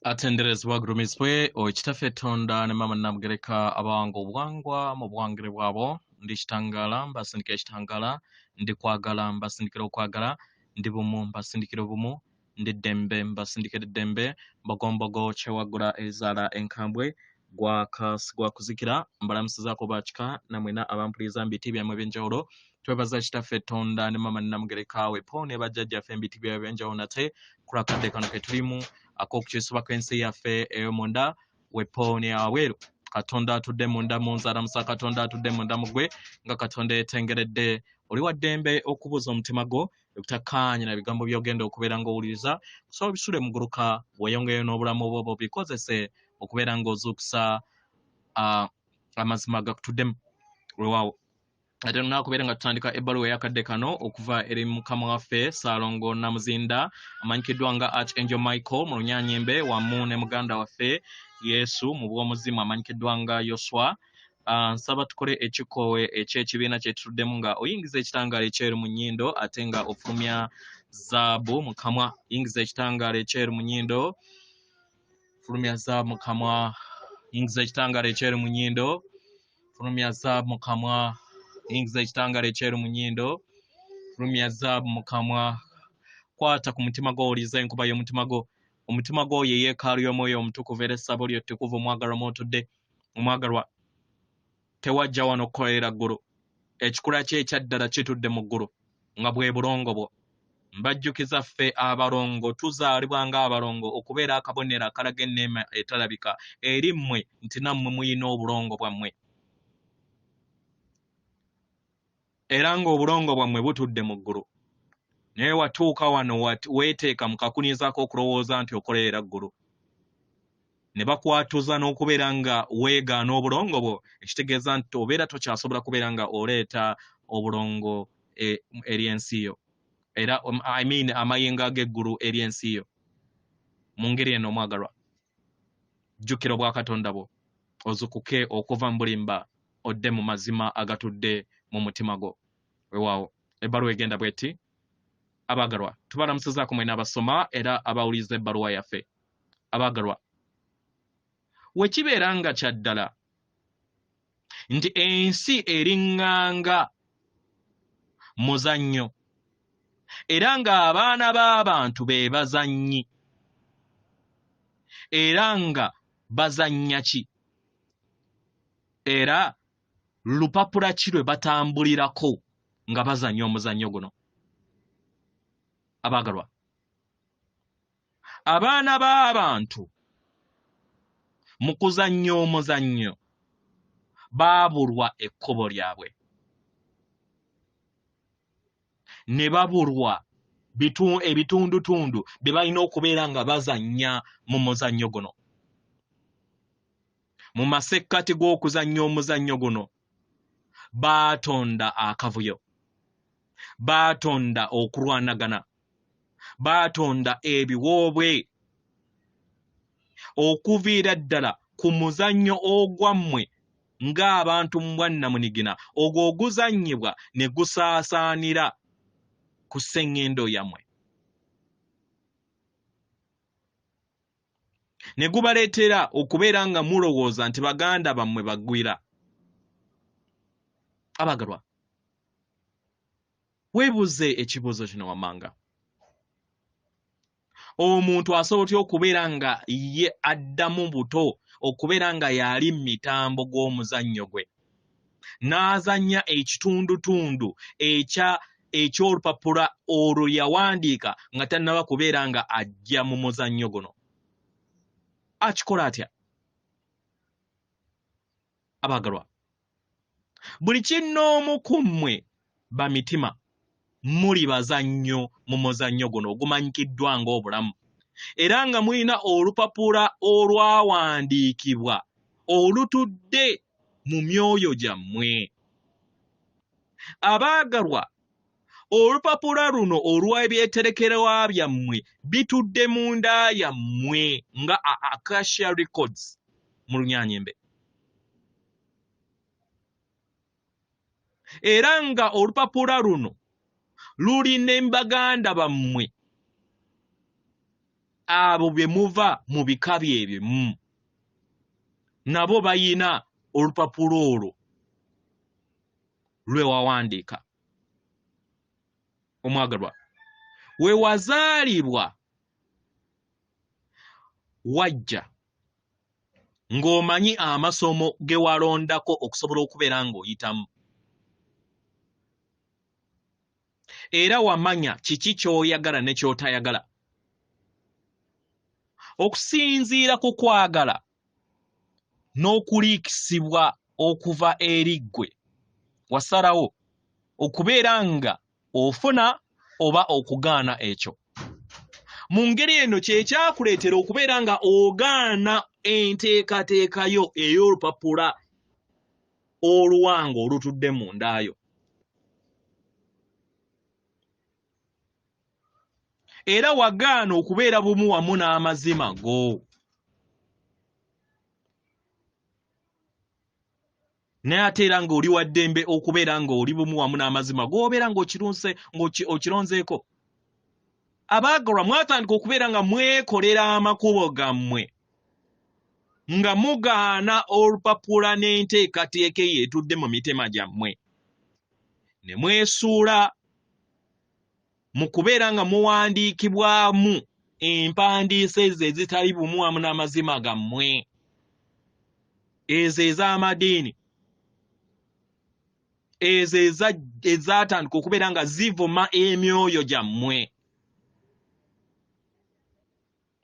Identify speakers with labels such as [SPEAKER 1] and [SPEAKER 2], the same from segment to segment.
[SPEAKER 1] atenderezebwa gurumizibwe ekitaffe Tonda ne mama Namugereka abango obwangwa mu bwangire bwabo ndi kitangala mbasindikira ekitangala ndi kwagala mbasindikira okwagala ndi bumu mbasindikira obumu ndi ddembe mbasindikira eddembe mbogombogo kyewagula ezaala enkambwe gwa kuzikira mbalamusizaako bakika namwena abampuliza mbiti byamwe ebyenjawulo twebaza kitaffe Tonda ne mama Namugereka wepo ne bajjajjaffe mbiti byabwe ebyenjawulo nate kulakadde kano ke tulimu ak'okukyusa kw'ensi yaffe ey'omunda wepo ne aweeru Katonda atudde munda mu nzala musa Katonda atudde munda mu gwe nga Katonda yetengeredde oli wa ddembe okubuza omutima gwo ebutakkanya na bigambo by'ogenda okubeera ng'owuliriza kusobola bisule muguluka weeyongeyo n'obulamu bwo bikozese okubeera ng'ozuukusa amazima gakutuddemu weewaawo ate nakubeera nga tutandika ebbaluwa eyakadde kano okuva eri mukama waffe Ssalongo Namuzinda amanyikiddwa nga Archangel Michael mu Lunyanyimbe wamu ne muganda waffe Yesu mu bw'omuzimu amanyikiddwa nga Jeshua. Nsaba tukole ekikoowe eky'ekibiina kye tutuddemu nga oyingiza ekitangaala ekyeru mu nnyindo ate nga ofulumya zaabu mu kamwa. Yingiza ekitangaala ekyeru mu nnyindo, fulumya zaabu mu kamwa. Yingiza ekitangaala ekyeru mu nnyindo, fulumya zaabu mu kamwa. Yingiza ekitangaala ekyeru mu nnyindo, fulumya zaabu mu kamwa. Kwata ku mutima gwo owuliriza enkuba y'omutima gwo. Omutima gwo ye yeekaalu y'omwoyo omutukuvu era essabo ly'ettukuvu omwagalwa mw'otudde. Omwagalwa tewajja wano kukolera ggulu. Ekikula kye ekyaddala kitudde mu ggulu nga bwe bulongo bwo. Mbajjukiza ffe abalongo tuzaalibwa ng'abalongo okubeera akabonero akalaga enneema etalabika eri mmwe nti nammwe muyina obulongo bwammwe. Era ng'obulongo bwammwe butudde mu ggulu. Naye watuuka wano weeteeka mu kakunizaako okulowooza nti okolerera ggulu. Ne bakwatuza n'okubeera nga weegaana obulongo bwo, ekitegeeza nti obeera tokyasobola kubeera nga oleeta obulongo eri ensi yo. Era amayinga ag'eggulu eri ensi yo. Mu ngeri eno omwagalwa, jjukira obwa Katonda bwo, ozukuke okuva mu bulimba, odde mu mazima agatudde mu mutima gwo. Weewaawo ebbaluwa egenda bw'eti. Abaagalwa tubalamusizaako mwena abasoma era abawuliriza ebbaluwa yaffe. Abaagalwa, wekibeera nga kyaddala nti ensi eriŋŋanga muzannyo era ng'abaana b'abantu be bazannyi era nga bazannya ki era lupapula ki lwe batambulirako nga bazannya omuzannyo guno. Abaagalwa, abaana b'abantu mu kuzannya omuzannyo baabulwa ekkubo lyabwe ne babulwa ebitundutundu bye balina okubeera nga bazannya mu muzannyo guno. Mu masekkati g'okuzannya omuzannyo guno baatonda akavuyo, baatonda okulwanagana, baatonda ebiwoobwe okuviira ddala ku muzannyo ogwammwe ng'abantu mu bwannamunigina ogwo oguzannyibwa ne gusaasaanira ku sseŋŋendo yammwe ne gubaleetera okubeera nga mulowooza nti baganda bammwe baggwira. Abaagalwa, weebuuze ekibuuzo kino wammanga. Omuntu asobola otya okubeera nga ye addamu buto okubeera nga yali mu mitambo gw'omuzannyo gwe n'azannya ekitundutundu eky'olupapula olwo yawandiika nga tannaba kubeera nga ajja mu muzannyo guno? Akikola atya? Abaagalwa, buli kinnoomu ku mmwe ba mitima muli bazannyo mu muzannyo guno ogumanyikiddwa ng'obulamu era nga mulina olupapula olwawandiikibwa olutudde mu myoyo gyammwe. Abaagalwa, olupapula luno olw'ebyeterekerwa byammwe bitudde mu nda yammwe nga Akasha Records mu Lunyanyimbe. Era nga olupapula luno lulina baganda bammwe abo bye muva mu bika byebyo nabo bayina olupapula olwo lwe wawandiika. Omwagalwa, we wazaalibwa wajja ng'omanyi amasomo ge walondako okusobola okubeera ng'oyitamu. Era wamanya kiki ky'oyagala ne ky'otayagala. Okusinziira ku kwagala n'okuliikisibwa okuva eri ggwe, wasalawo okubeera nga ofuna oba okugaana ekyo. Mu ngeri eno kye kyakuleetera okubeera nga ogaana enteekateekayo ey'olupapula oluwango olutudde mu ndaayo. Era wagaana okubeera bumu wamu n'amazima go. Naye ate era ng'oli wa ddembe okubeera ng'oli bumu wamu n'amazima g'obeera ng'okironzeeko. Abaagalwa, mwatandika okubeera nga mwekolera amakubo gammwe, nga mugaana olupapula n'enteekateeka eyeetudde mu mitima gyammwe, ne mwesuula mu kubeera nga muwandiikibwamu empandiisa ezo ezitali bumu wamu n'amazima gammwe, ezo ez'amadiini, ezo ezatandika okubeera nga zivuma emyoyo gyammwe.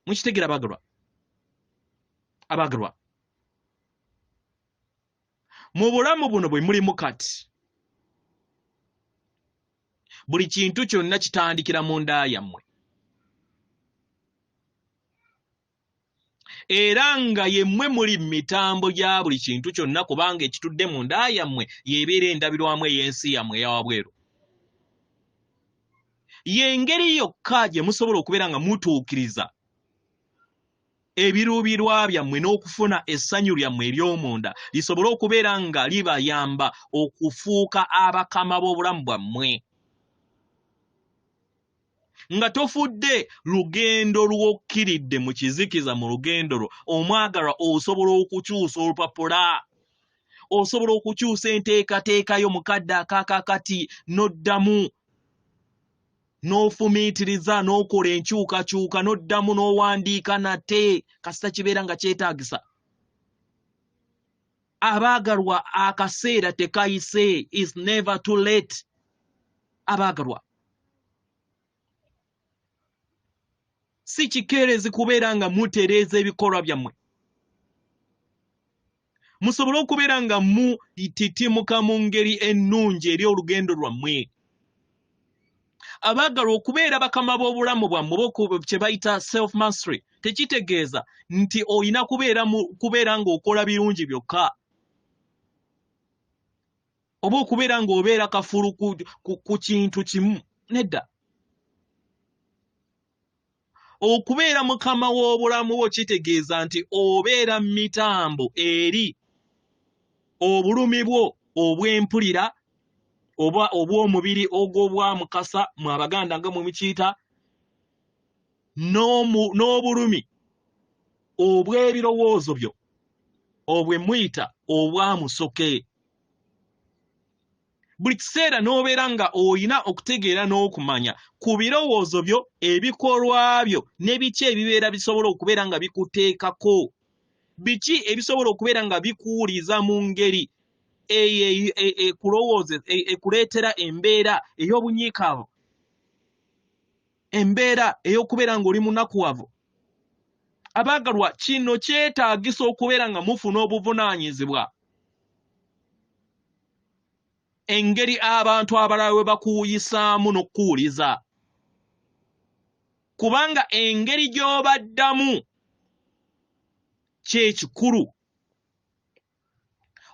[SPEAKER 1] Mukitegera abaagalwa? Abaagalwa, mu bulamu buno bwe mulimu kati, buli kintu kyonna kitandikira mu nda yammwe. Era nga yemmwe muli mitambo gya buli kintu kyonna, kubanga ekitudde mu nda yammwe yeebeera endabirwamu ey'ensi yammwe eya wabweru. Y'engeri yokka gye musobola okubeera nga mutuukiriza ebiruubirwa byammwe n'okufuna essanyu lyammwe ery'omunda lisobole okubeera nga libayamba okufuuka abakama b'obulamu bwammwe. Nga tofudde lugendo lw'okkiridde mu kizikiza, mu lugendo lwo omwagalwa osobola okukyusa olupapula, osobola okukyusa enteekateekayo mu kadde akaakakati n'oddamu n'ofumiitiriza n'okola enkyukakyuka n'oddamu n'owandiika nate kasita kibeera nga kyetaagisa. Abaagalwa, akaseera tekayise, is never too late. Abaagalwa, si kikeerezi kubeera nga mutereeza ebikolwa byammwe, musobole okubeera nga mutitimuka mu ngeri ennungi eri olugendo lwammwe. Abaagalwa, okubeera bakama b'obulamu bwammwe kye bayita self mastery tekitegeeza nti oyina kubeera ng'okola birungi byokka, oba okubeera ng'obeera kafulu ku kintu kimu. Nedda. Okubeera mukama w'obulamu bwo kitegeeza nti obeera mitambo eri obulumi bwo obw'empulira oba obw'omubiri ogw'obwamukasa mu Abaganda nga mwe mukiyita, n'obulumi obw'ebirowoozo byo obwe muyita obwamusoke. Buli kiseera n'obeera nga oyina okutegeera n'okumanya ku birowoozo byo, ebikolwa byo, ne biki ebibeera bisobola okubeera nga bikuteekako, biki ebisobola okubeera nga bikuwuliza mu ngeri ekulowooza ekuleetera embeera ey'obunyiikaavu, embeera ey'okubeera ng'oli munakuwavu. Abaagalwa, kino kyetaagisa okubeera nga mufuna obuvunaanyizibwa. Engeri abantu abalala we bakuwuyisaamu n'okuwuliza, kubanga engeri gy'obaddamu kyekikulu.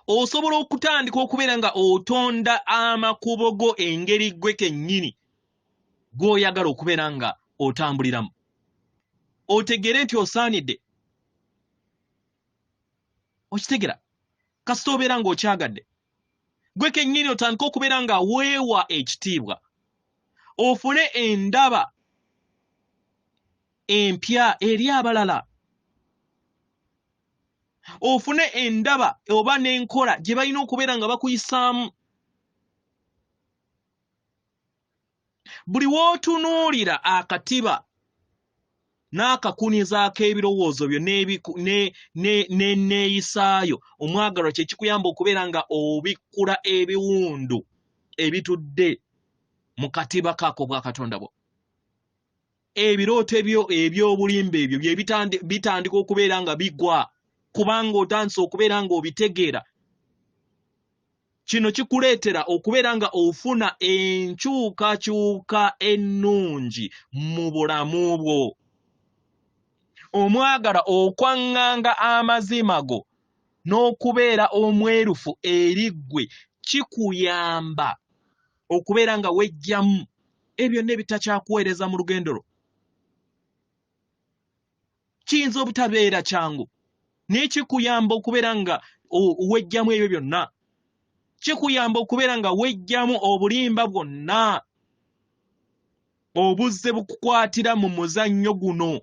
[SPEAKER 1] Osobola okutandika okubeera nga otonda amakubo go engeri gwe kennyini gw'oyagala okubeera nga otambuliramu. Otegere nti osaanidde. Okitegera? Kasita obeera ng'okyagadde, gwe kennyini otandika okubeera nga weewa ekitiibwa, ofune endaba empya eri abalala. Ofune endaba oba n'enkola gye balina okubeera nga bakuyisaamu. Buli w'otunuulira akatiba n'akakuniza ak'ebirowoozo byo n'enneeyisaayo, omwagalwa kye kikuyamba okubeera nga obikkula ebiwundu ebitudde mu katiba kaako bwa Katonda bwo. Ebirooto byo eby'obulimba ebyo bye bitandika okubeera nga bigwa kubanga otandise okubeera nga obitegeera. Kino kikuleetera okubeera nga ofuna enkyukakyuka ennungi mu bulamu bwo. Omwagala okwaŋŋanga amazima go n'okubeera omwerufu eri ggwe kikuyamba okubeera nga wejjamu ebyo n'ebitakyakuweereza mu lugendo lwo. Kiyinza obutabeera kyangu naye kikuyamba okubeera nga wejjamu ebyo byonna. Kikuyamba okubeera nga wejjamu obulimba bwonna obuzze bukukwatira mu muzannyo guno,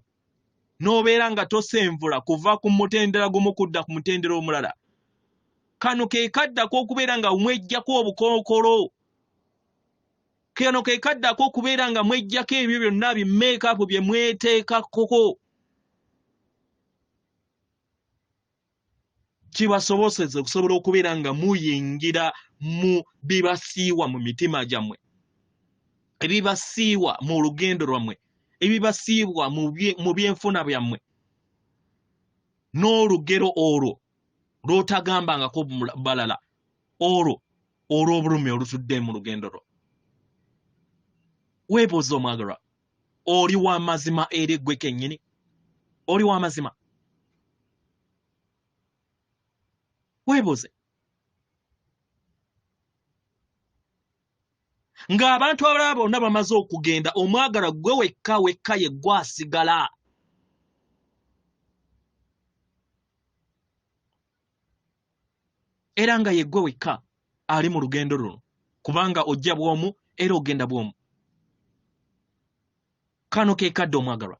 [SPEAKER 1] n'obeera nga tosenvula kuva ku mutendera gumu kudda ku mutendera omulala. Kano ke kaddako okubeera nga mwejjako obukookolo. Kano ke kaddako okubeera nga mwejjako ebyo byonna bi make-up bye mweteekako. Kibasoboseze okusobola okubeera nga muyingira mu bibasiiwa mu mitima gyammwe, ebibasiiwa mu lugendo lwammwe, ebibasiibwa mu byenfuna byammwe, n'olugero olwo lw'otagambangako balala, olwo olw'obulumi olutudde mu lugendo lwo. Weebuuza omwagalwa, oli w'amazima eri ggwe kennyini? Oli w'amazima? Weebuuze. Ng'abantu abalala bonna bamaze okugenda, omwagalwa gwe wekka ye gwasigala. Era nga ye gwe wekka ali mu lugendo luno, kubanga ojja bw'omu era ogenda bw'omu. Kano ke kadde omwagalwa.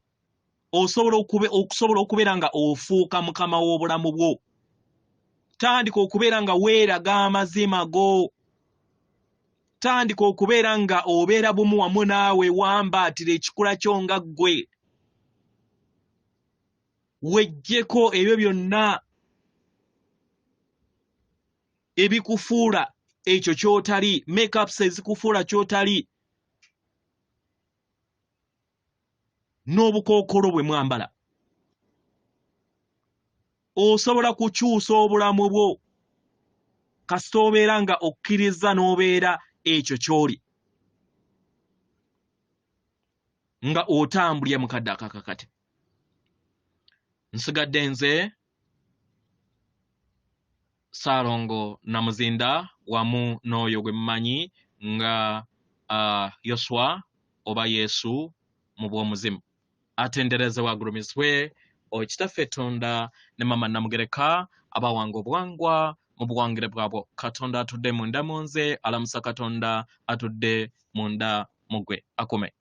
[SPEAKER 1] Okusobola okubeera nga ofuuka mukama w'obulamu bwo. Tandika okubeera nga weeraga amazima go. Tandika okubeera nga obeera bumu wamu naawe wambaatira ekikula kyo nga ggwe. Wejjeko ebyo byonna ebikufuula ekyo ky'otali, make-ups ezikufuula ky'otali, n'obukookolo bwe mwambala. Osobola kukyusa obulamu bwo kasita obeera nga okkiriza n'obeera ekyo ky'oli, nga otambulya mu kadde akakakati. Nsigadde nze Ssalongo Namuzinda wamu n'oyo gwe mumanyi nga Jeshua oba Yesu mu bw'omuzimu. Atenderezebwe agulumizibwe Okitaffe Katonda ne Mama Namugereka abawanga obwangwa mu buwangire bwabwo. Katonda atudde munda mu nze, alamusa Katonda atudde munda mu ggwe. Akume.